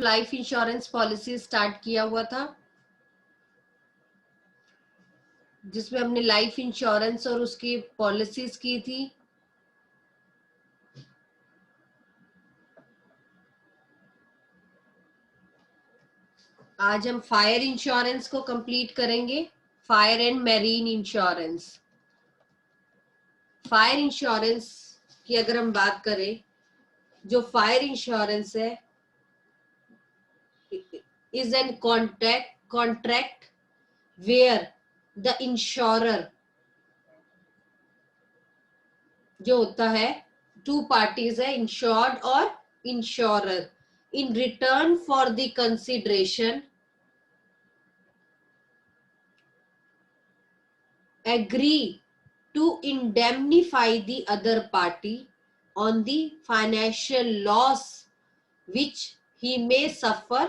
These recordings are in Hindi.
Of life insurance policy start किया हुआ था, जिसमें हमने लाइफ इंश्योरेंस और उसकी पॉलिसीज की थी। आज हम फायर इंश्योरेंस को कंप्लीट करेंगे, fire and marine insurance. Fire insurance की अगर हम बात करें, जो फायर इंश्योरेंस है is an contract where the insurer, जो होता है टू पार्टीज है, इंश्योर्ड और insurer, in return for the consideration agree to indemnify the other party on the financial loss which he may suffer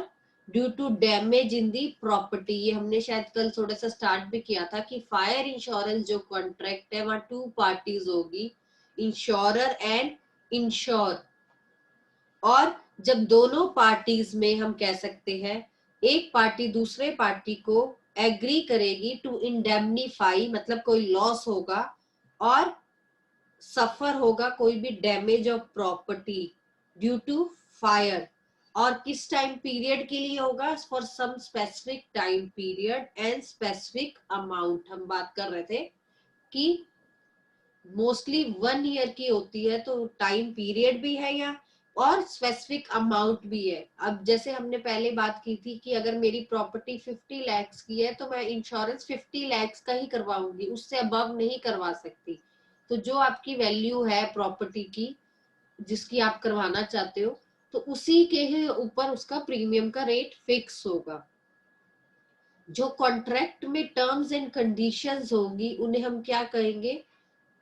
due to damage in the property। ये हमने शायद कल थोड़ा सा स्टार्ट भी किया था कि फायर इंश्योरेंस जो कॉन्ट्रैक्ट है वहां टू पार्टीज होगी, इंश्योरर एंड इंश्योर। और जब दोनों पार्टीज में हम कह सकते हैं एक पार्टी दूसरे पार्टी को एग्री करेगी टू इंडेमनीफाई, मतलब कोई लॉस होगा और सफर होगा कोई भी damage of property due to fire, और किस टाइम पीरियड के लिए होगा, for some specific time period and specific amount. हम बात कर रहे थे कि मोस्टली 1 ईयर की होती है, तो टाइम पीरियड भी है यहाँ और स्पेसिफिक अमाउंट भी है। अब जैसे हमने पहले बात की थी कि अगर मेरी प्रॉपर्टी 50 लाख की है तो मैं इंश्योरेंस 50 लाख का ही करवाऊंगी, उससे अबव नहीं करवा सकती। तो जो आपकी वैल्यू है प्रॉपर्टी की जिसकी आप करवाना चाहते हो, तो उसी के ही ऊपर उसका प्रीमियम का रेट फिक्स होगा। जो कॉन्ट्रैक्ट में टर्म्स एंड कंडीशंस होंगी उन्हें हम क्या कहेंगे,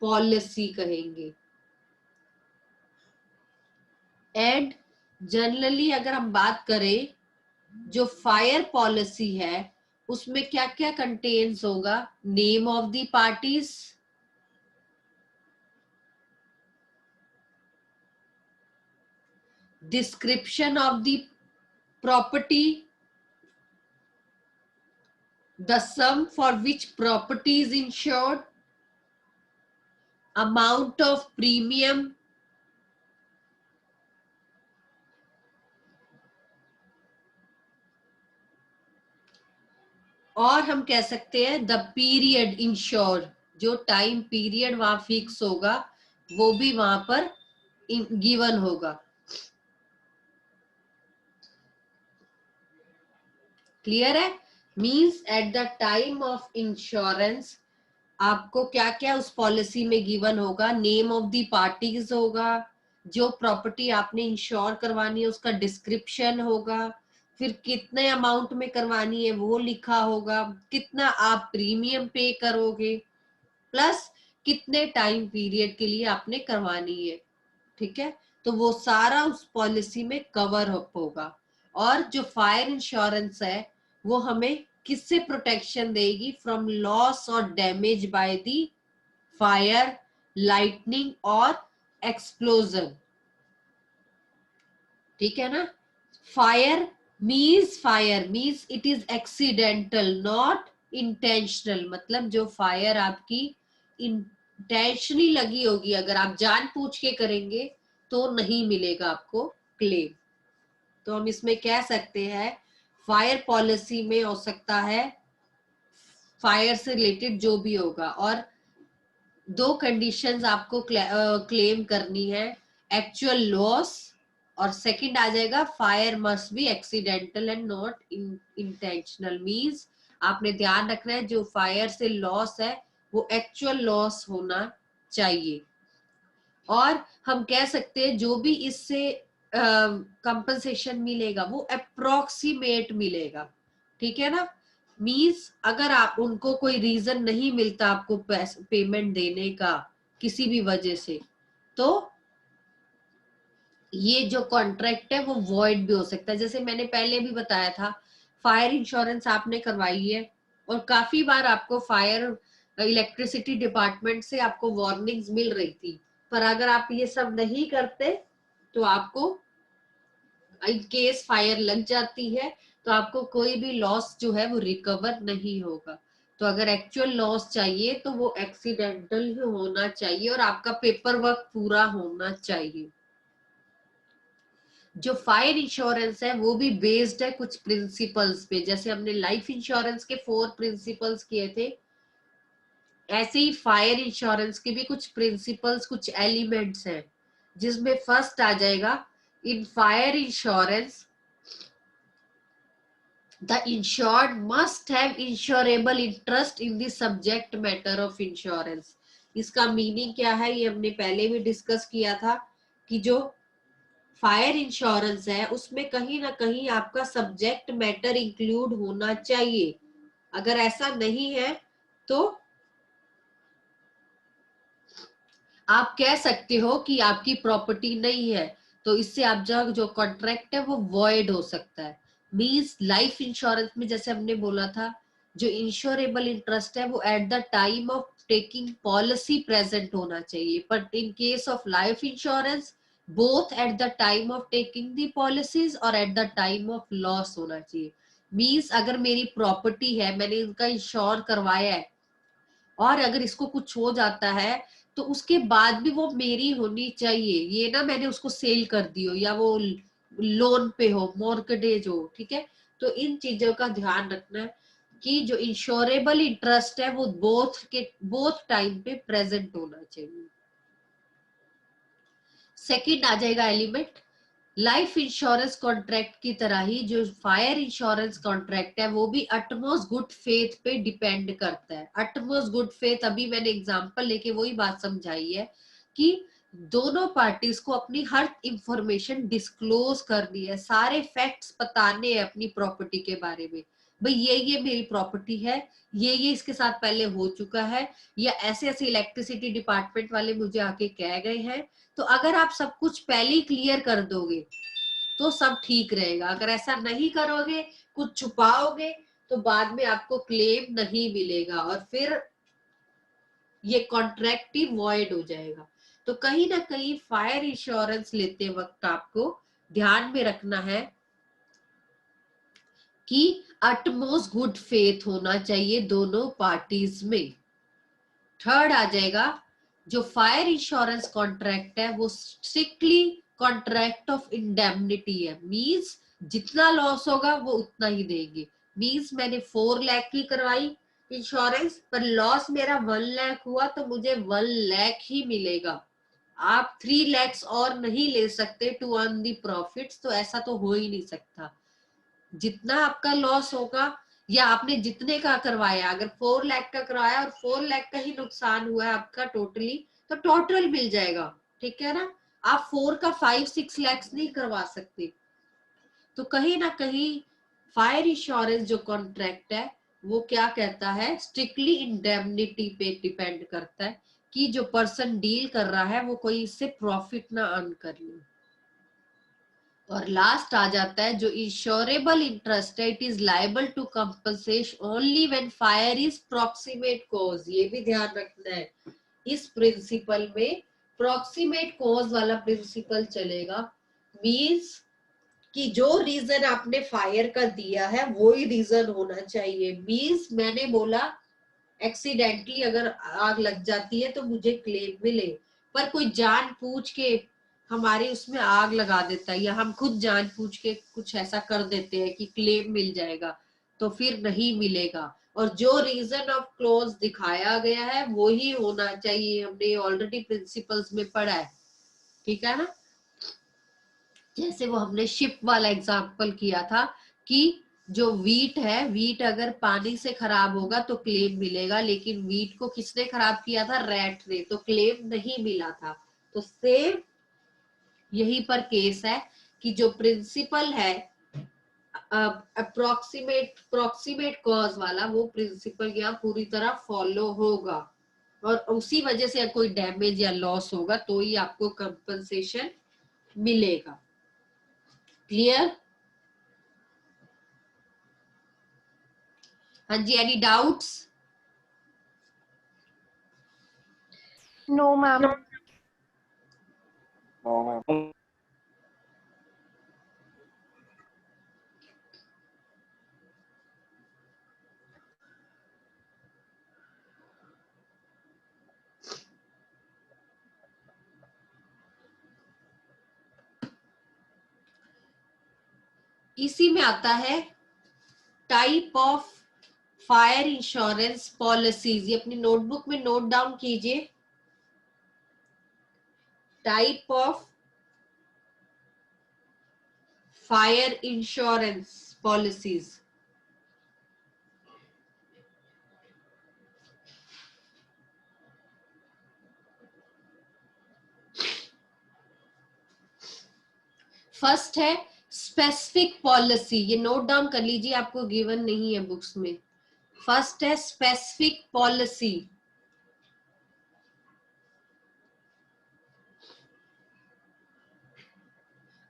पॉलिसी कहेंगे। एंड जनरली अगर हम बात करें जो फायर पॉलिसी है उसमें क्या क्या कंटेन्स होगा, name of the parties, description of the property, the sum for which property is insured, amount of premium, और हम कह सकते हैं द पीरियड इंश्योर, जो टाइम पीरियड वहां फिक्स होगा वो भी वहां पर गिवन होगा। क्लियर है? Means eight the time of insurance आपको क्या क्या उस पॉलिसी में गिवन होगा, नेम ऑफ द पार्टीज होगा, जो प्रॉपर्टी आपने इंश्योर करवानी है उसका डिस्क्रिप्शन होगा, फिर कितने अमाउंट में करवानी है वो लिखा होगा, कितना आप प्रीमियम पे करोगे, प्लस कितने टाइम पीरियड के लिए आपने करवानी है। ठीक है, तो वो सारा उस पॉलिसी में कवर अप होगा। और जो फायर इंश्योरेंस है वो हमें किससे प्रोटेक्शन देगी, फ्रॉम लॉस और damage by the fire, lightning और एक्सप्लोजन। ठीक है ना? Fire means it is accidental not intentional, मतलब जो फायर आपकी इंटेंशनली लगी होगी, अगर आप जानबूझ के करेंगे तो नहीं मिलेगा आपको क्लेम। तो हम इसमें कह सकते हैं फायर पॉलिसी में हो सकता है फायर से रिलेटेड जो भी होगा, और दो कंडीशंस आपको क्लेम करनी है, एक्चुअल लॉस, और सेकंड आ जाएगा fire must be accidental and not intentional. Means आपने ध्यान रखना है जो फायर से लॉस है वो एक्चुअल लॉस होना चाहिए। और हम कह सकते हैं जो भी इससे कंपनसेशन मिलेगा वो अप्रोक्सीमेट मिलेगा। ठीक है ना? मींस अगर आप उनको कोई रीजन नहीं मिलता आपको पेमेंट देने का किसी भी वजह से, तो ये जो कॉन्ट्रैक्ट है वो वॉइड भी हो सकता है। जैसे मैंने पहले भी बताया था, फायर इंश्योरेंस आपने करवाई है और काफी बार आपको फायर इलेक्ट्रिसिटी डिपार्टमेंट से आपको वार्निंग्स मिल रही थी, पर अगर आप ये सब नहीं करते तो आपको इन केस फायर लग जाती है तो आपको कोई भी लॉस जो है वो रिकवर नहीं होगा। तो अगर एक्चुअल लॉस चाहिए तो वो एक्सीडेंटल ही होना चाहिए और आपका पेपर वर्क पूरा होना चाहिए। जो फायर इंश्योरेंस है वो भी बेस्ड है कुछ प्रिंसिपल्स पे, जैसे हमने लाइफ इंश्योरेंस के 4 प्रिंसिपल्स किए थे, ऐसे ही फायर इंश्योरेंस के भी कुछ प्रिंसिपल्स, कुछ एलिमेंट्स हैं, जिसमें फर्स्ट आ जाएगा in fire insurance the insured must have insurable interest in the subject matter of insurance। इसका मीनिंग क्या है ये हमने पहले भी डिस्कस किया था कि जो फायर इंश्योरेंस है उसमें कहीं ना कहीं आपका सब्जेक्ट मैटर इंक्लूड होना चाहिए। अगर ऐसा नहीं है तो आप कह सकते हो कि आपकी प्रॉपर्टी नहीं है, तो इससे आप जो कॉन्ट्रैक्ट है वो वॉइड हो सकता है। मींस लाइफ इंश्योरेंस में जैसे हमने बोला था जो इंश्योरेबल इंटरेस्ट है वो at the time of taking policy present होना चाहिए, but in case of life insurance both at the time of taking the policies और at the time of loss होना चाहिए। मींस अगर मेरी प्रॉपर्टी है, मैंने इनका इंश्योर करवाया है और अगर इसको कुछ हो जाता है तो उसके बाद भी वो मेरी होनी चाहिए, ये ना मैंने उसको सेल कर दी हो या वो लोन पे हो, मॉर्गेज हो, ठीक है। तो इन चीजों का ध्यान रखना है कि जो इंश्योरेबल इंटरेस्ट है वो बोथ टाइम पे प्रेजेंट होना चाहिए। सेकंड आ जाएगा एलिमेंट, लाइफ इंश्योरेंस कॉन्ट्रैक्ट की तरह ही जो फायर इंश्योरेंस कॉन्ट्रैक्ट है वो भी अटमोस्ट गुड फेथ पे डिपेंड करता है। अटमोस्ट गुड फेथ अभी मैंने एग्जांपल लेके वही बात समझाई है कि दोनों पार्टीज को अपनी हर इंफॉर्मेशन डिस्क्लोज करनी है, सारे फैक्ट्स बताने हैं अपनी प्रॉपर्टी के बारे में। भाई ये मेरी प्रॉपर्टी है, ये इसके साथ पहले हो चुका है, या ऐसे ऐसे इलेक्ट्रिसिटी डिपार्टमेंट वाले मुझे आके कह गए हैं। तो अगर आप सब कुछ पहले ही क्लियर कर दोगे तो सब ठीक रहेगा। अगर ऐसा नहीं करोगे, कुछ छुपाओगे, तो बाद में आपको क्लेम नहीं मिलेगा और फिर ये कॉन्ट्रैक्ट ही वॉइड हो जाएगा। तो कहीं ना कहीं फायर इंश्योरेंस लेते वक्त आपको ध्यान में रखना है कि अटमोस्ट गुड फेथ होना चाहिए दोनों पार्टीज में। थर्ड आ जाएगा जो फायर इंश्योरेंस कॉन्ट्रैक्ट है वो स्ट्रिक्टली कॉन्ट्रैक्ट ऑफ इंडेमनिटी है। मींस जितना लॉस होगा वो उतना ही देंगे। मींस मैंने 4 लाख की करवाई इंश्योरेंस पर लॉस मेरा 1 लाख हुआ तो मुझे 1 लाख ही मिलेगा। आप 3 लाख और नहीं ले सकते टू अर्न दी प्रॉफिट्स, तो ऐसा तो हो ही नहीं सकता। जितना आपका लॉस होगा या आपने जितने का करवाया, अगर 4 लाख का करवाया और 4 लाख का ही नुकसान हुआ है आपका टोटली, तो टोटल मिल जाएगा, ठीक है ना। आप 4 का 5-6 लाख नहीं करवा सकते। तो कहीं ना कहीं फायर इंश्योरेंस जो कॉन्ट्रैक्ट है वो क्या कहता है, स्ट्रिक्टली इंडेमनिटी पे डिपेंड करता है कि जो पर्सन डील कर रहा है वो कोई इससे प्रॉफिट ना अर्न कर ले। और लास्ट आ जाता है जो इंश्योरेबल इंटरेस्ट है, it is liable to compensation only when fire is proximate cause. ये भी ध्यान रखना है इस प्रिंसिपल में, प्रॉक्सिमेट कॉज वाला प्रिंसिपल चलेगा। मींस कि जो रीजन आपने फायर का दिया है वो ही रीजन होना चाहिए। मींस मैंने बोला एक्सीडेंटली अगर आग लग जाती है तो मुझे क्लेम मिले, पर कोई जान पूछ के हमारे उसमें आग लगा देता है या हम खुद जान पूछ के कुछ ऐसा कर देते हैं कि क्लेम मिल जाएगा, तो फिर नहीं मिलेगा। और जो रीजन ऑफ क्लोज दिखाया गया है वो ही होना चाहिए, हमने ऑलरेडी प्रिंसिपल्स में पढ़ा है, ठीक है ना। जैसे वो हमने शिप वाला एग्जांपल किया था कि जो वीट है, वीट अगर पानी से खराब होगा तो क्लेम मिलेगा, लेकिन वीट को किसने खराब किया था, रैट ने, तो क्लेम नहीं मिला था। तो सेम यही पर केस है कि जो प्रिंसिपल है प्रॉक्सिमेट कॉज वाला, वो प्रिंसिपल यहाँ पूरी तरह फॉलो होगा और उसी वजह से कोई डैमेज या लॉस होगा तो ही आपको कंपनसेशन मिलेगा। क्लियर? हाँ जी, any doubts? No ma'am. No, ma'am. इसी में आता है type of fire insurance policies. ये अपनी नोटबुक में नोट डाउन कीजिए, type of fire insurance policies. First है स्पेसिफिक पॉलिसी, ये नोट डाउन कर लीजिए, आपको गिवन नहीं है बुक्स में। फर्स्ट है specific policy.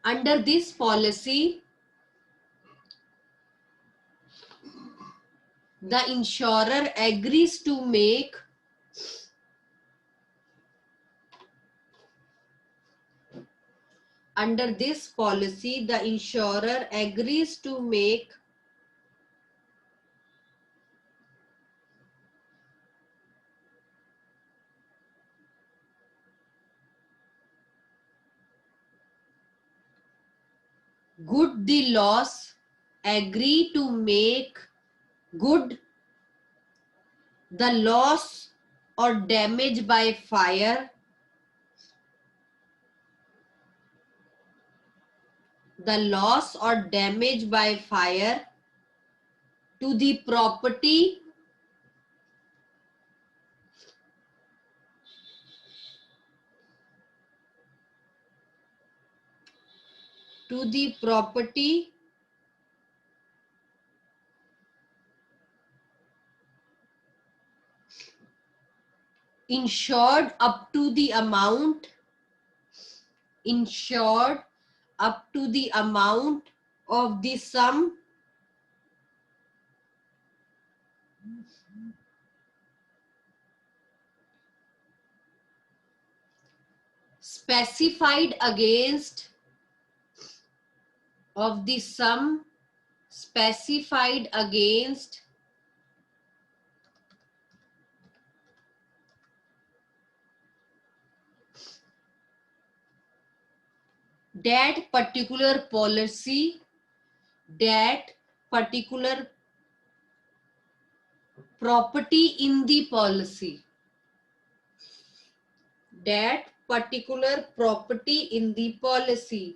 Under this policy the insurer agrees to make under this policy the insurer agrees to make good the loss, agree to make good the loss or damage by fire, the loss or damage by fire to the property insured up to the amount of the sum specified against that particular policy, that particular property in the policy, that particular property in the policy.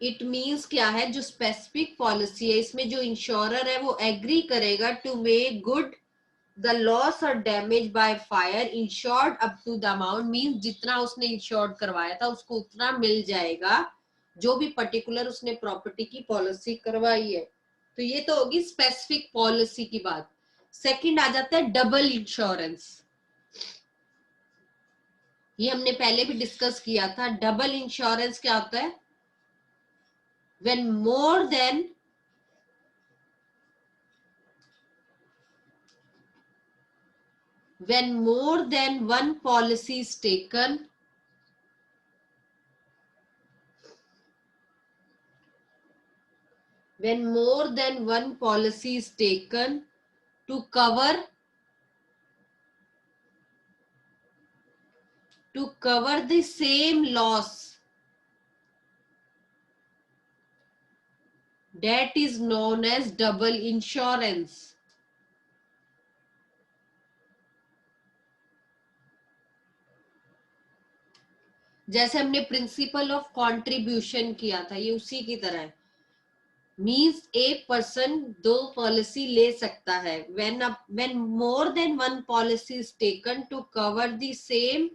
It means क्या है, जो स्पेसिफिक पॉलिसी है इसमें जो इंश्योरर है वो एग्री करेगा to make good the loss और damage by fire insured up to the amount, means जितना उसने इंश्योर्ड करवाया था उसको उतना मिल जाएगा, जो भी पर्टिकुलर उसने प्रॉपर्टी की पॉलिसी करवाई है। तो ये तो होगी स्पेसिफिक पॉलिसी की बात। सेकंड आ जाता है डबल इंश्योरेंस। ये हमने पहले भी डिस्कस किया था। डबल इंश्योरेंस क्या होता है, when more than one policy is taken, when more than one policy is taken to cover the same loss, that is known as double insurance. जैसे हमने प्रिंसिपल ऑफ कंट्रीब्यूशन किया था, ये उसी की तरह है। मीन्स एक पर्सन दो पॉलिसी ले सकता है। when more than one policy is taken to cover the same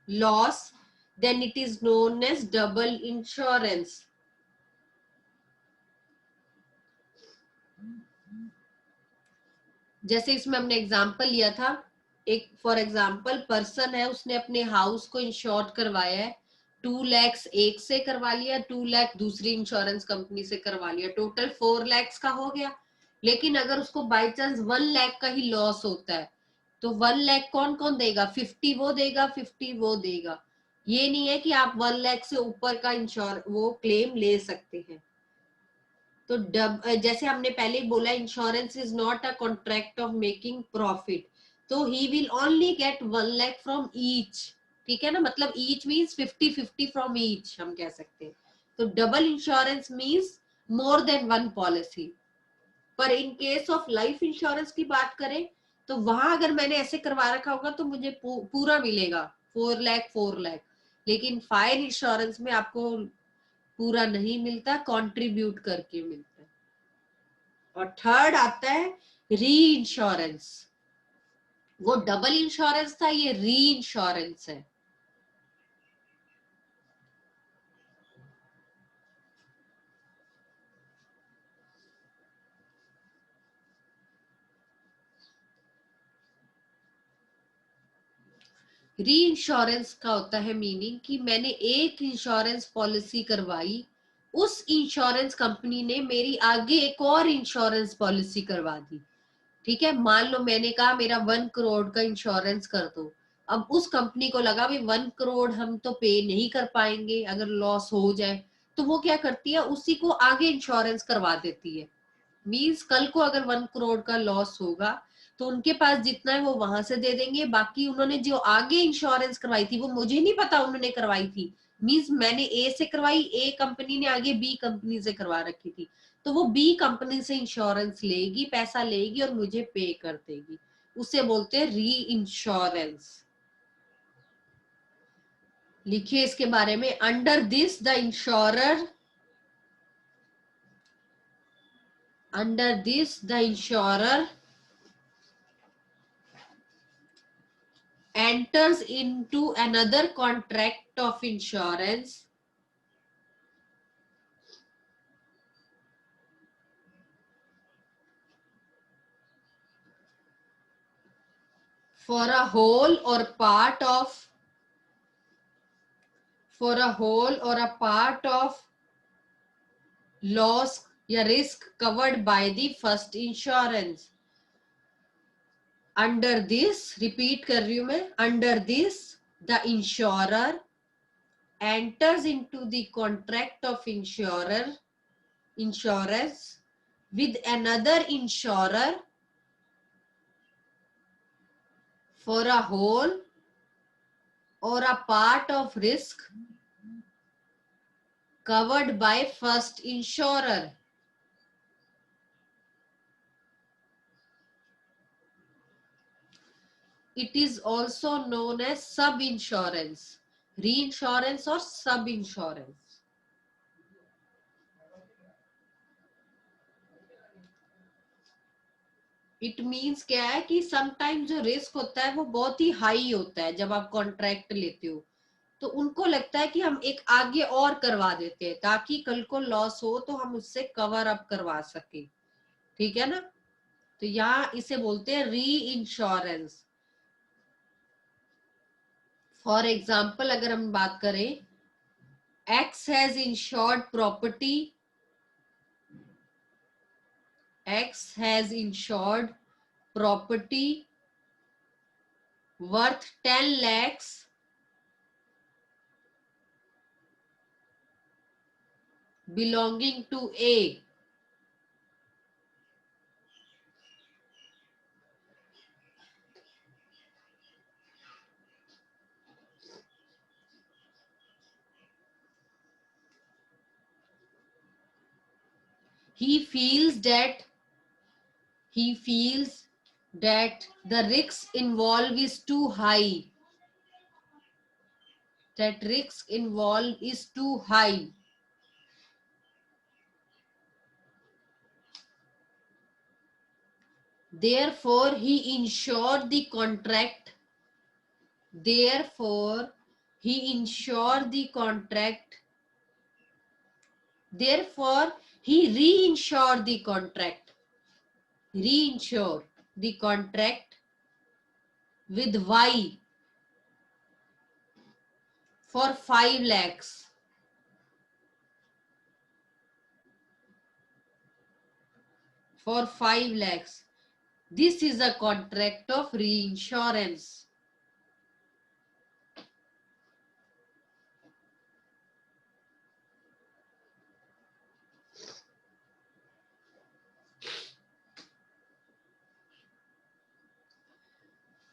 loss, then it is known as double insurance. जैसे इसमें हमने एग्जांपल लिया था, एक फॉर एग्जांपल पर्सन है, उसने अपने हाउस को इंश्योर करवाया है, 2 लाख एक से करवा लिया, 2 लाख दूसरी इंश्योरेंस कंपनी से करवा लिया, टोटल 4 लाख का हो गया। लेकिन अगर उसको बाय चांस 1 लाख का ही लॉस होता है तो 1 लाख कौन कौन देगा, 50 वो देगा, 50 वो देगा। ये नहीं है कि आप 1 लाख से ऊपर का इंश्योर वो क्लेम ले सकते हैं। तो जैसे हमने पहले ही बोला, insurance is not a contract of making profit, तो he will only get 1 lakh from each, ठीक है ना, मतलब ईच मीन्स 50-50 फ्रॉम ईच हम कह सकते हैं। तो double insurance means more than one policy. पर in case of life insurance की बात करें तो वहां अगर मैंने ऐसे करवा रखा होगा तो मुझे पूरा मिलेगा 4 लाख 4 लाख, लेकिन फायर इंश्योरेंस में आपको पूरा नहीं मिलता, कंट्रीब्यूट करके मिलता है। और थर्ड आता है री इंश्योरेंस, वो डबल इंश्योरेंस था, ये री इंश्योरेंस है। री इंश्योरेंस का होता है मीनिंग कि मैंने एक इंश्योरेंस पॉलिसी करवाई, उस इंश्योरेंस कंपनी ने मेरी आगे एक और इंश्योरेंस पॉलिसी करवा दी, ठीक है। मान लो मैंने कहा मेरा 1 करोड़ का इंश्योरेंस कर दो, अब उस कंपनी को लगा भी 1 करोड़ हम तो पे नहीं कर पाएंगे अगर लॉस हो जाए, तो वो क्या करती है, उसी को आगे इंश्योरेंस करवा देती है। मीन्स कल को अगर 1 करोड़ का लॉस होगा तो उनके पास जितना है वो वहां से दे देंगे, बाकी उन्होंने जो आगे इंश्योरेंस करवाई थी वो मुझे नहीं पता उन्होंने करवाई थी, मीन्स मैंने ए से करवाई, ए कंपनी ने आगे बी कंपनी से करवा रखी थी, तो वो बी कंपनी से इंश्योरेंस लेगी, पैसा लेगी और मुझे पे कर देगी, उसे बोलते हैं री इंश्योरेंस। लिखिए इसके बारे में, under this the insurer, under this the insurer enters into another contract of insurance for a whole or part of, for a whole or a part of loss या risk covered by the first insurance। under this, repeat कर रही हूं मैं, under this the insurer enters into the contract of insurance with another insurer for a whole or a part of risk covered by first insurer। It is also known as sub insurance, reinsurance और sub insurance। इट मीन्स क्या है कि समटाइम जो रिस्क होता है वो बहुत ही हाई होता है, जब आप कॉन्ट्रैक्ट लेते हो तो उनको लगता है कि हम एक आगे और करवा देते हैं ताकि कल को लॉस हो तो हम उससे कवर अप करवा सके, ठीक है ना। तो यहाँ इसे बोलते हैं री इंश्योरेंस। फॉर एग्जाम्पल अगर हम बात करें, X has insured property, X has insured property worth 10 lakhs belonging to A. He feels that the risk involved is too high. That risk involved is too high. Therefore, he insured the contract. Therefore, he insured the contract. Therefore, he reinsured the contract. Reinsure the contract with Y for 5 lakhs. For 5 lakhs. This is a contract of reinsurance.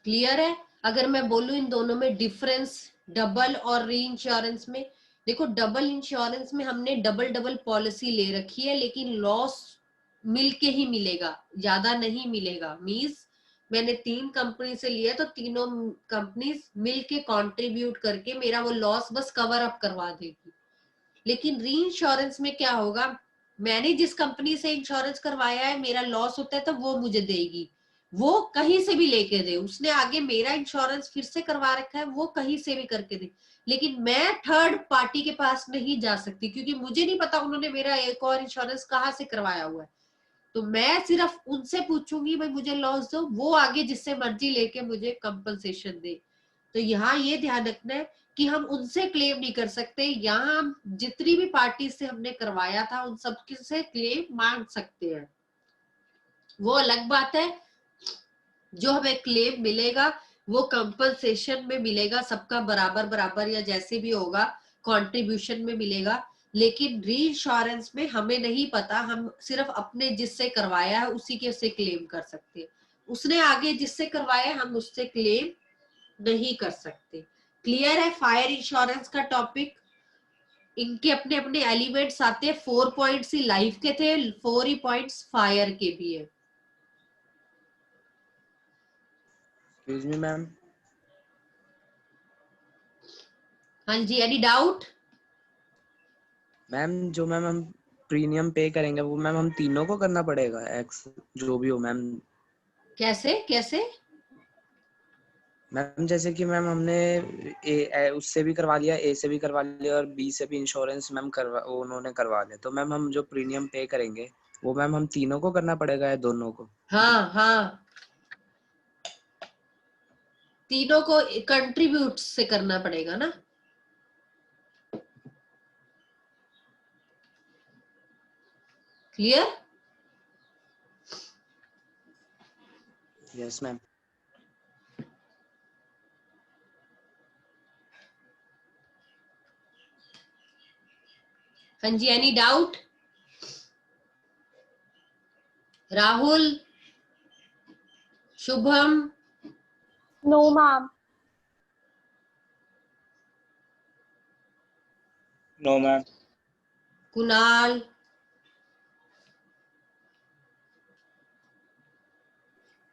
Clear है? अगर मैं बोलूं इन दोनों में डिफरेंस, डबल और री इंश्योरेंस में, देखो डबल इंश्योरेंस में हमने डबल डबल पॉलिसी ले रखी है, लेकिन लॉस मिलके ही मिलेगा, ज्यादा नहीं मिलेगा। मींस मैंने 3 कंपनी से लिया तो तीनों कंपनीज मिलके कंट्रीब्यूट करके मेरा वो लॉस बस कवर अप करवा देगी। लेकिन री इंश्योरेंस में क्या होगा, मैंने जिस कंपनी से इंश्योरेंस करवाया है, मेरा लॉस होता है तो वो मुझे देगी, वो कहीं से भी लेके दे, उसने आगे मेरा इंश्योरेंस फिर से करवा रखा है, वो कहीं से भी करके दे, लेकिन मैं थर्ड पार्टी के पास नहीं जा सकती, क्योंकि मुझे नहीं पता उन्होंने मेरा एक और इंश्योरेंस कहाँ से करवाया हुआ है। तो मैं सिर्फ उनसे पूछूंगी भाई मुझे लॉस दो, वो आगे जिससे मर्जी लेके मुझे कंपनसेशन दे। तो यहाँ ये ध्यान रखना है कि हम उनसे क्लेम नहीं कर सकते, यहाँ हम जितनी भी पार्टी से हमने करवाया था उन सब से क्लेम मांग सकते हैं, वो अलग बात है। जो हमें क्लेम मिलेगा वो कंपनसेशन में मिलेगा, सबका बराबर बराबर या जैसे भी होगा कंट्रीब्यूशन में मिलेगा। लेकिन री इंश्योरेंस में हमें नहीं पता, हम सिर्फ अपने जिससे करवाया है उसी के से क्लेम कर सकते हैं, उसने आगे जिससे करवाया हम उससे क्लेम नहीं कर सकते। क्लियर है फायर इंश्योरेंस का टॉपिक? इनके अपने अपने एलिमेंट्स आते हैं, 4 पॉइंट्स ही लाइफ के थे, 4 ही पॉइंट्स फायर के भी है। Excuse me ma'am. हाँ जी, एनी डाउट? मैम जो मैम हम प्रीमियम पे करेंगे वो मैम हम तीनों को करना पड़ेगा, एक्स जो भी हो मैम? कैसे कैसे? मैम जैसे कि मैम हमने उससे भी करवा लिया, ए से भी करवा लिया और बी से भी इंश्योरेंस मैम करवा उन्होंने करवा लिया, तो मैम हम जो प्रीमियम पे करेंगे वो मैम हम तीनों को करना पड़ेगा या दोनों को? हाँ हाँ, तीनों को कंट्रीब्यूट से करना पड़ेगा ना। क्लियर? Yes ma'am. हाँ जी, any doubt? Rahul, Shubham, No, ma'am. No ma'am. Kunal,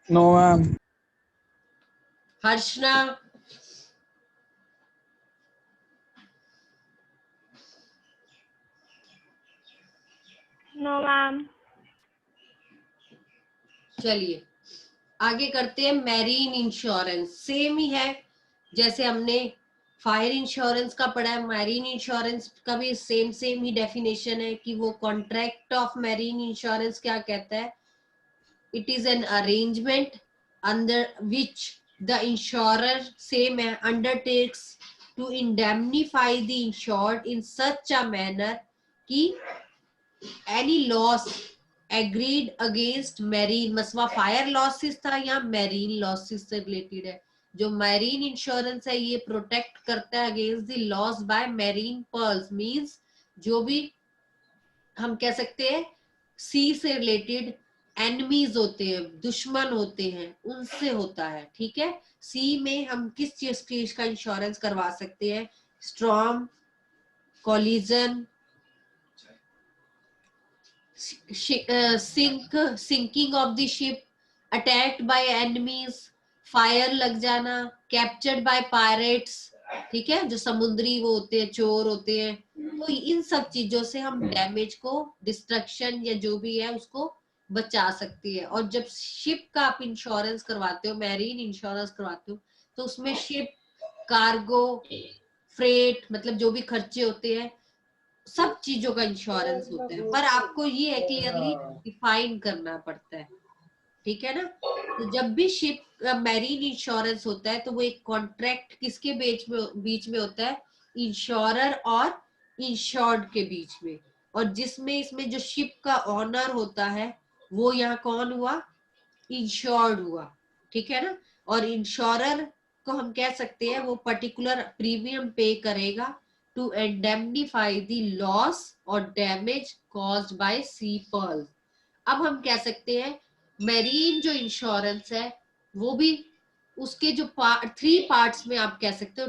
no ma'am. Harshna, No, ma'am. चलिए आगे करते हैं। मैरीन इंश्योरेंस सेम ही है जैसे हमने फायर इंश्योरेंस का पढ़ा है, मैरीन इंश्योरेंस का भी सेम सेम ही डेफिनेशन है कि वो कॉन्ट्रैक्ट ऑफ मैरीन इंश्योरेंस क्या कहता है, it is an arrangement under which the insurer सेम है undertakes to indemnify the insured in such a manner कि any loss agreed against marine, मसवा फायर लॉसेस था या मैरीन लॉसेस से रिलेटेड है। जो मैरीन इंश्योरेंस है ये प्रोटेक्ट करता है against the loss by marine pearls, means जो भी हम कह सकते हैं सी से रिलेटेड एनिमीज होते हैं, दुश्मन होते हैं, उनसे होता है। ठीक है, सी में हम किस चीज का इंश्योरेंस करवा सकते हैं, storm, collision, sinking of the ship, attacked by enemies, fire लग जाना, कैप्चर्ड बाय पायरेट्स, ठीक है, जो समुद्री वो होते हैं, चोर होते हैं। तो इन सब चीजों से हम डैमेज को, डिस्ट्रक्शन या जो भी है उसको बचा सकती है। और जब शिप का आप इंश्योरेंस करवाते हो, मैरीन इंश्योरेंस करवाते हो, तो उसमें शिप, कार्गो, फ्रेट, मतलब जो भी खर्चे होते हैं, सब चीजों का इंश्योरेंस होता है, पर आपको ये है क्लियरली डिफाइन करना पड़ता है। ठीक है ना? तो जब भी शिप का मैरीन इंश्योरेंस होता है तो वो एक कॉन्ट्रैक्ट किसके बीच में होता है, इंश्योरर और इंश्योर्ड के बीच में। और जिसमें इसमें जो शिप का ऑनर होता है वो यहाँ कौन हुआ, इंश्योर्ड हुआ। ठीक है ना? और इंश्योरर को हम कह सकते हैं वो पर्टिकुलर प्रीमियम पे करेगा टू इंडेमनीफाई द लॉस और damage caused by sea peril. अब हम कह सकते हैं मैरीन जो इंश्योरेंस है वो भी उसके जो थ्री पार्ट्स में आप कह सकते हो,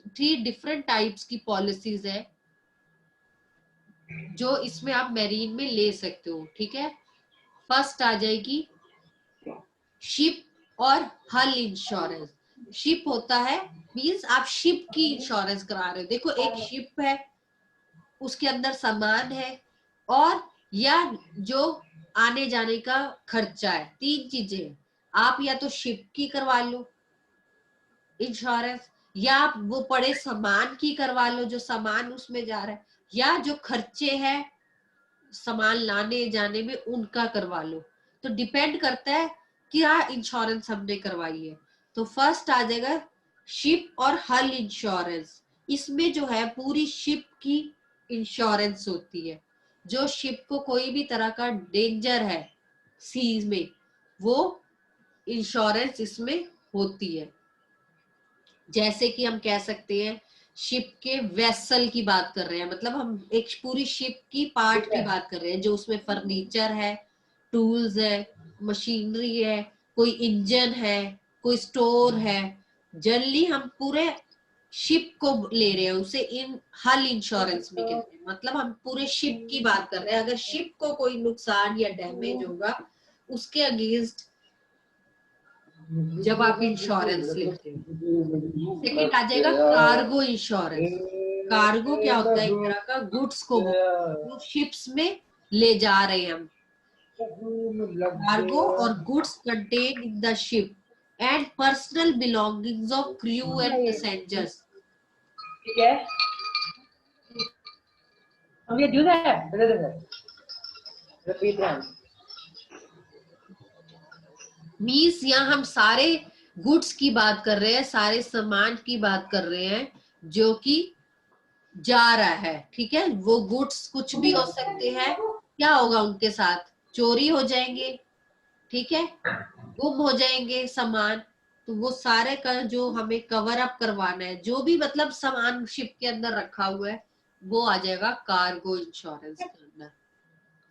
थ्री डिफरेंट टाइप्स की पॉलिसीज है जो इसमें आप मैरीन में ले सकते हो, ठीक है। फर्स्ट आ जाएगी शिप और हल इंश्योरेंस। शिप होता है मींस आप शिप की इंश्योरेंस करा रहे हो। देखो एक शिप है, उसके अंदर सामान है और या जो आने जाने का खर्चा है, तीन चीजें। आप या तो शिप की करवा लो इंश्योरेंस, या आप वो पड़े सामान की करवा लो जो सामान उसमें जा रहा है, या जो खर्चे हैं सामान लाने जाने में उनका करवा लो। तो डिपेंड करता है क्या इंश्योरेंस हमने करवाई है। तो फर्स्ट आ जाएगा शिप और हल इंश्योरेंस। इसमें जो है पूरी शिप की इंश्योरेंस होती है। जो शिप को कोई भी तरह का डेंजर है सीज में, वो इंश्योरेंस इसमें होती है। जैसे कि हम कह सकते हैं शिप के वेसल की बात कर रहे हैं, मतलब हम एक पूरी शिप की पार्ट की बात कर रहे हैं, जो उसमें फर्नीचर है, टूल्स है, मशीनरी है, कोई इंजन है, कोई स्टोर है। जनरली हम पूरे शिप को ले रहे हैं, उसे इन हल इंश्योरेंस भी कहते हैं। मतलब हम पूरे शिप की बात कर रहे हैं। अगर शिप को कोई नुकसान या डैमेज होगा उसके अगेंस्ट जब आप इंश्योरेंस लेते हो। सेकंड आ जाएगा कार्गो इंश्योरेंस। कार्गो क्या होता है? एक तरह का गुड्स को जो शिप्स में ले जा रहे हैं हम। कार्गो और goods contain in the ship and personal belongings of crew and passengers. ठीक है, हम ये जूस है दे देंगे, रिपीट रहा मीन्स यहाँ हम सारे गुड्स की बात कर रहे हैं, सारे सामान की बात कर रहे हैं जो कि जा रहा है, ठीक है। वो गुड्स कुछ भी हो सकते हैं। क्या होगा उनके साथ? चोरी हो जाएंगे, ठीक है, गुम हो जाएंगे सामान। तो वो सारे का जो हमें कवर अप करवाना है, जो भी मतलब सामान शिप के अंदर रखा हुआ है, वो आ जाएगा कार्गो इंश्योरेंस के अंदर।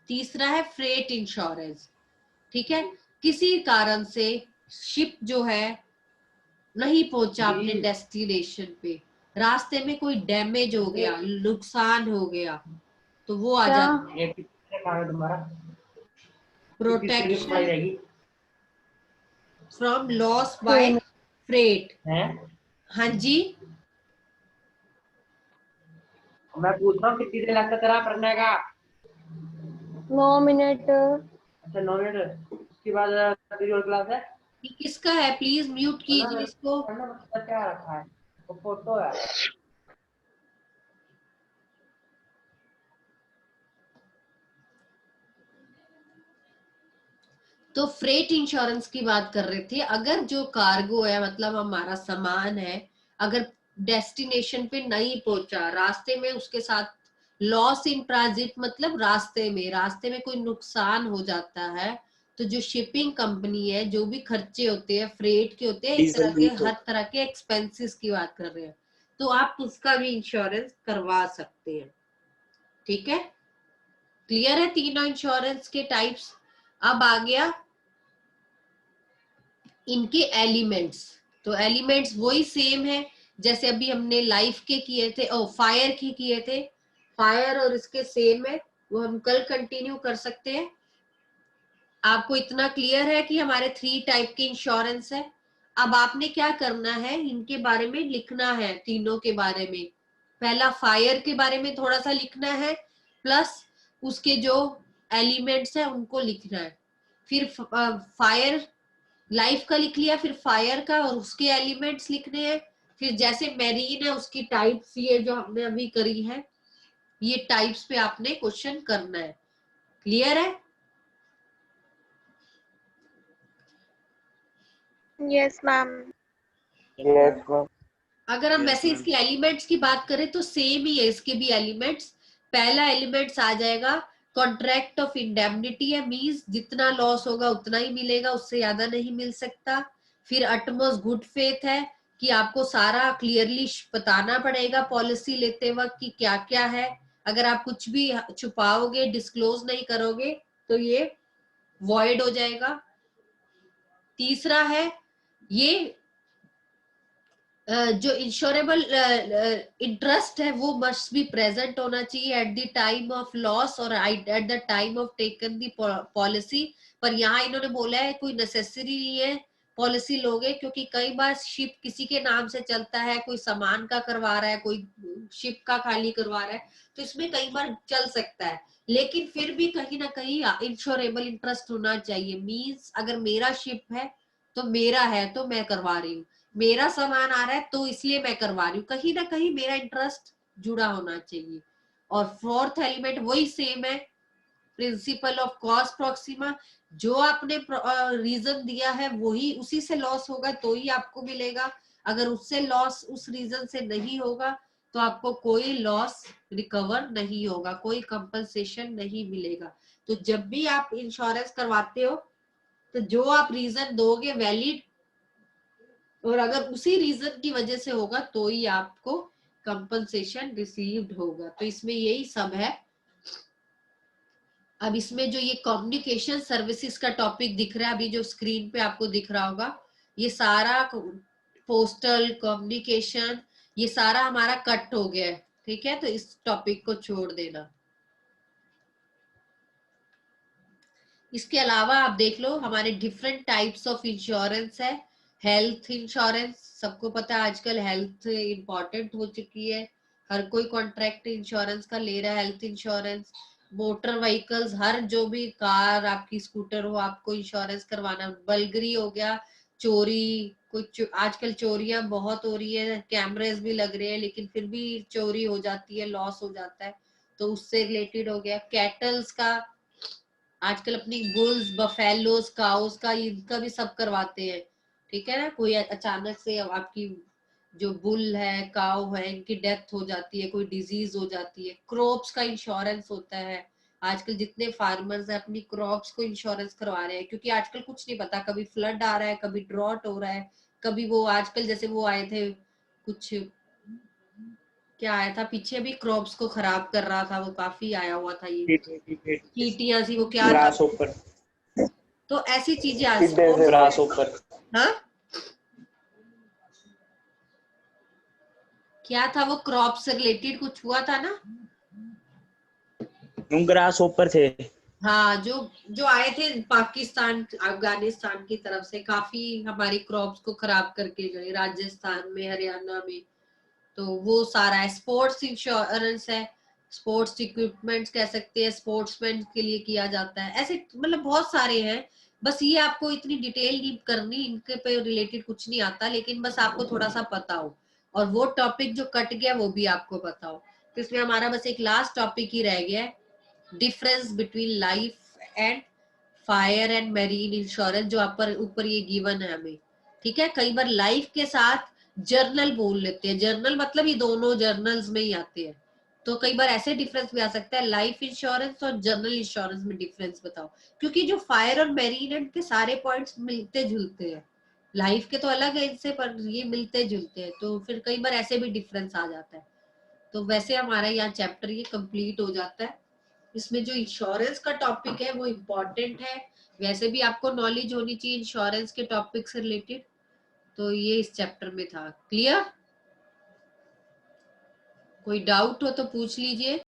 तीसरा है फ्रेट इंश्योरेंस, ठीक है। किसी कारण से शिप जो है नहीं पहुंचा अपने डेस्टिनेशन पे, रास्ते में कोई डैमेज हो गया, नुकसान हो गया, तो वो आ जाता है है। ये कितने का है तुम्हारा? Protection from loss by freight. हैं? हाँ जी, मैं पूछ रहा हूँ कितनी देर लगता तेरा पढ़ने का? 9 मिनट। अच्छा 9 मिनट, उसके बाद तेरी और क्लास है? ये किसका है? प्लीज म्यूट कीजिए इसको। पढ़ना मतलब क्या रखा है? वो फोटो है। तो फ्रेट इंश्योरेंस की बात कर रहे थे। अगर जो कार्गो है, मतलब हमारा सामान है, अगर डेस्टिनेशन पे नहीं पहुंचा, रास्ते में उसके साथ लॉस इन ट्रांजिट, मतलब रास्ते में कोई नुकसान हो जाता है, तो जो शिपिंग कंपनी है, जो भी खर्चे होते हैं फ्रेट के होते हैं, इस तरह के हर तरह के एक्सपेंसेस की बात कर रहे हैं, तो आप उसका भी इंश्योरेंस करवा सकते हैं, ठीक है। क्लियर है तीनों इंश्योरेंस के टाइप्स। अब आ गया इनके एलिमेंट्स। तो एलिमेंट्स वही सेम है जैसे अभी हमने लाइफ के किए थे, फायर की किए थे। फायर और इसके सेम है, वो हम कल कंटिन्यू कर सकते हैं। आपको इतना क्लियर है कि हमारे 3 टाइप के इंश्योरेंस है। अब आपने क्या करना है, इनके बारे में लिखना है, तीनों के बारे में। पहला फायर के बारे में थोड़ा सा लिखना है, प्लस उसके जो एलिमेंट्स है उनको लिखना है। फिर फायर लाइफ का लिख लिया, फिर फायर का और उसके एलिमेंट्स लिखने हैं। फिर जैसे मैरीन है उसकी टाइप्स, ये जो हमने अभी करी है, ये टाइप्स पे आपने क्वेश्चन करना है। क्लियर है? Yes ma'am. Yes ma'am. अगर हम Yes, वैसे ma'am. इसके एलिमेंट्स की बात करें तो सेम ही है इसके भी एलिमेंट्स। पहला एलिमेंट्स आ जाएगा कॉन्ट्रैक्ट ऑफ इंडेमनिटी है, मींस जितना लॉस होगा उतना ही मिलेगा, उससे ज्यादा नहीं मिल सकता। फिर अटमोस्ट गुड फेथ है कि आपको सारा क्लियरली बताना पड़ेगा पॉलिसी लेते वक्त कि क्या क्या है। अगर आप कुछ भी छुपाओगे, डिस्क्लोज नहीं करोगे, तो ये वॉइड हो जाएगा। तीसरा है ये जो इंश्योरेबल इंटरेस्ट है वो मस्ट बी प्रेजेंट होना चाहिए at the time of loss और at the time of taken the policy. पर यहाँ इन्होंने बोला है कोई नेसेसरी नहीं है पॉलिसी लोगे, क्योंकि कई बार शिप किसी के नाम से चलता है, कोई सामान का करवा रहा है, कोई शिप का खाली करवा रहा है, तो इसमें कई बार चल सकता है। लेकिन फिर भी कहीं ना कहीं इंश्योरेबल इंटरेस्ट होना चाहिए। मींस अगर मेरा शिप है तो मेरा है तो मैं करवा रही हूँ, मेरा सामान आ रहा है तो इसलिए मैं करवा रही हूँ, कहीं ना कहीं मेरा इंटरेस्ट जुड़ा होना चाहिए। और फोर्थ एलिमेंट वही सेम है, प्रिंसिपल ऑफ कॉस्ट प्रॉक्सिमा। जो आपने रीजन दिया है वही, उसी से लॉस होगा तो ही आपको मिलेगा। अगर उससे लॉस उस रीजन से नहीं होगा तो आपको कोई लॉस रिकवर नहीं होगा, कोई कंपनसेशन नहीं मिलेगा। तो जब भी आप इंश्योरेंस करवाते हो तो जो आप रीजन दोगे वैलिड, और अगर उसी रीजन की वजह से होगा तो ही आपको कंपनसेशन रिसीव्ड होगा। तो इसमें यही सब है। अब इसमें जो ये कम्युनिकेशन सर्विसेज का टॉपिक दिख रहा है अभी जो स्क्रीन पे आपको दिख रहा होगा, ये सारा पोस्टल कम्युनिकेशन ये सारा हमारा कट हो गया है, ठीक है। तो इस टॉपिक को छोड़ देना। इसके अलावा आप देख लो हमारे डिफरेंट टाइप्स ऑफ इंश्योरेंस है। हेल्थ इंश्योरेंस, सबको पता है आजकल हेल्थ इंपॉर्टेंट हो चुकी है, हर कोई कॉन्ट्रैक्ट इंश्योरेंस का ले रहा है हेल्थ इंश्योरेंस। मोटर व्हीकल्स, हर जो भी कार आपकी स्कूटर हो आपको इंश्योरेंस करवाना। बल्गरी हो गया, चोरी, कुछ आजकल चोरियां बहुत हो रही है, कैमरेज भी लग रहे हैं लेकिन फिर भी चोरी हो जाती है, लॉस हो जाता है, तो उससे रिलेटेड हो गया। कैटल्स का, आजकल अपनी बुल्स, बफेलोस, काउस का, इनका भी सब करवाते हैं, ठीक है ना। कोई अचानक से आपकी जो बुल है, काउ है, इनकी डेथ हो जाती है, कोई डिजीज हो जाती है, क्रॉप्स का इंश्योरेंस होता है। आजकल जितने फार्मर्स हैं अपनी क्रॉप्स को इंश्योरेंस करवा रहे हैं, क्योंकि आजकल कुछ नहीं पता, कभी फ्लड आ रहा है, कभी ड्रॉट हो रहा है, कभी वो आजकल जैसे वो आए थे कुछ, क्या आया था पीछे भी क्रॉप्स को खराब कर रहा था, वो काफी आया हुआ था, ये चींटियां सी, वो क्या था, ग्रास ऊपर, तो ऐसी चीजें ग्रास ऊपर, हाँ क्या था, वो क्रॉप से रिलेटेड कुछ हुआ था ना। ग्रास ऊपर थे। हाँ, जो जो आए थे पाकिस्तान अफगानिस्तान की तरफ से, काफी हमारी क्रॉप्स को खराब करके गए, राजस्थान में, हरियाणा में। तो वो सारा है। स्पोर्ट्स इंश्योरेंस है, स्पोर्ट्स इक्विपमेंट्स कह सकते हैं, स्पोर्ट्समैन के लिए किया जाता है। ऐसे मतलब बहुत सारे हैं, बस ये आपको इतनी डिटेल नहीं करनी, इनके पे रिलेटेड कुछ नहीं आता, लेकिन बस आपको थोड़ा सा पता हो और वो टॉपिक जो कट गया वो भी आपको पता हो। तो इसमें हमारा बस एक लास्ट टॉपिक ही रह गया है, difference between life and fire and marine insurance, जो आप पर ऊपर ये गिवन है हमें, ठीक है। कई बार लाइफ के साथ जर्नल बोल लेते हैं, जर्नल मतलब ये दोनों जर्नल्स में ही आते हैं, तो कई बार ऐसे डिफरेंस भी आ सकता है, लाइफ इंश्योरेंस और जनरल इंश्योरेंस में डिफरेंस बताओ। क्योंकि जो फायर और मैरीन के सारे पॉइंट्स मिलते जुलते हैं, लाइफ के तो अलग है इनसे, पर ये मिलते जुलते हैं, तो फिर कई बार ऐसे भी डिफरेंस आ जाता है। तो वैसे हमारा यहाँ चैप्टर ये कंप्लीट हो जाता है। इसमें जो इंश्योरेंस का टॉपिक है वो इम्पोर्टेंट है, वैसे भी आपको नॉलेज होनी चाहिए इंश्योरेंस के टॉपिक से रिलेटेड। तो ये इस चैप्टर में था। क्लियर? कोई डाउट हो तो पूछ लीजिए।